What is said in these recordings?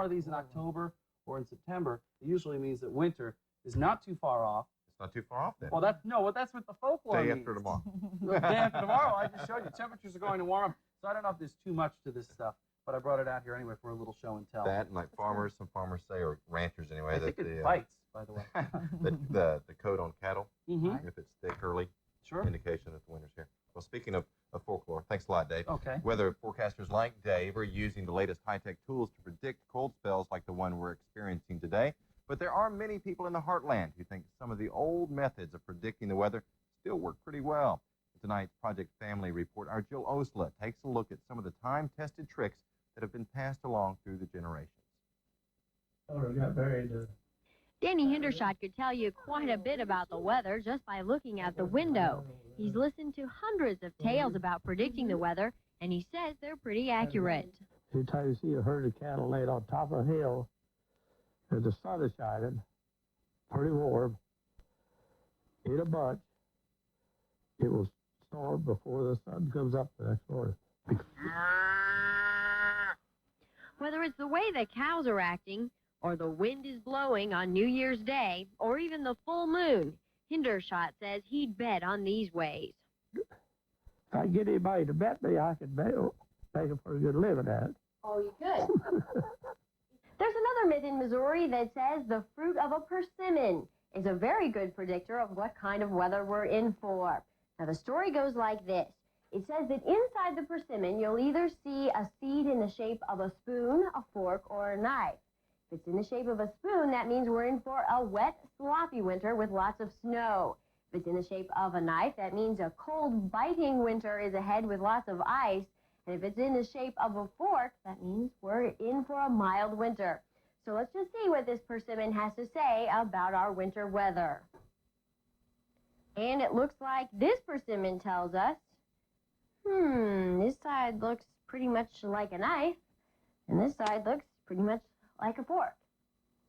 of these in October or in September, it usually means that winter is not too far off. It's not too far off then. Well, that's what the folklore Day means. after tomorrow. The day after tomorrow, I just showed you. Temperatures are going to warm up. So I don't know if there's too much to this stuff, but I brought it out here anyway for a little show and tell. That, and like farmers, some farmers say, or ranchers anyway, I think that it bites, by the way. the coat on cattle, Mm-hmm. if it's thick, early, Sure. indication that the winter's here. Well, speaking of folklore, thanks a lot, Dave. Okay. Weather forecasters like Dave are using the latest high-tech tools to predict cold spells like the one we're experiencing today. But there are many people in the heartland who think some of the old methods of predicting the weather still work pretty well. In tonight's Project Family Report, our Jill Osla takes a look at some of the time-tested tricks that have been passed along through the generations. Danny Hendershot could tell you quite a bit about the weather just by looking out the window. He's listened to hundreds of tales about predicting the weather, and he says they're pretty accurate. Anytime you see a herd of cattle laid on top of a hill, and the sun is shining, pretty warm, in a bunch, it will storm before the sun comes up the next morning. Whether it's the way the cows are acting, or the wind is blowing on New Year's Day, or even the full moon, Hendershot says he'd bet on these ways. If I get anybody to bet me, I can make a pretty good living at it. Oh, you could. There's another myth in Missouri that says the fruit of a persimmon is a very good predictor of what kind of weather we're in for. Now, the story goes like this. It says that inside the persimmon, you'll either see a seed in the shape of a spoon, a fork, or a knife. If it's in the shape of a spoon, that means we're in for a wet, sloppy winter with lots of snow. If it's in the shape of a knife, that means a cold, biting winter is ahead with lots of ice. And if it's in the shape of a fork, that means we're in for a mild winter. So let's just see what this persimmon has to say about our winter weather. And it looks like this persimmon tells us, this side looks pretty much like a knife, and this side looks pretty much like a fork.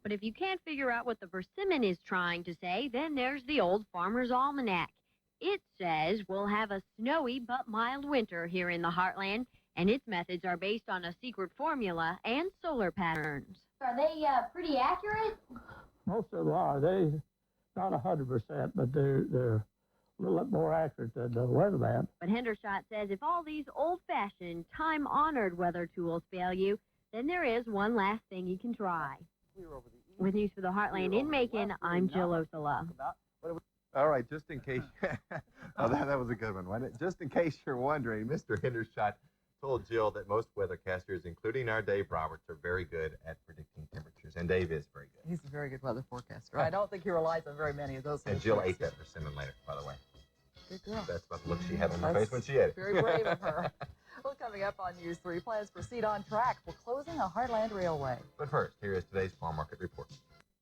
But if you can't figure out what the persimmon is trying to say, then there's the Old Farmer's Almanac. It says we'll have a snowy but mild winter here in the heartland, and its methods are based on a secret formula and solar patterns. Are they pretty accurate? Most of them are. They not 100%, but they're a little bit more accurate than the weatherman. But Hendershot says if all these old-fashioned, time-honored weather tools fail you, then there is one last thing you can try. With News for the Heartland in Macon, I'm Jill Osala. All right, just in case, that was a good one, wasn't it? Just in case you're wondering, Mr. Hendershot told Jill that most weathercasters, including our Dave Roberts, are very good at predicting temperatures, and Dave is very good. He's a very good weather forecaster. I don't think he relies on very many of those. And Jill ate that persimmon later, by the way. Good girl. That's about the look she had on her face when she ate it. Very brave of her. Well, coming up on News 3, plans proceed on track for closing a Heartland Railway. But first, here is today's farm market report.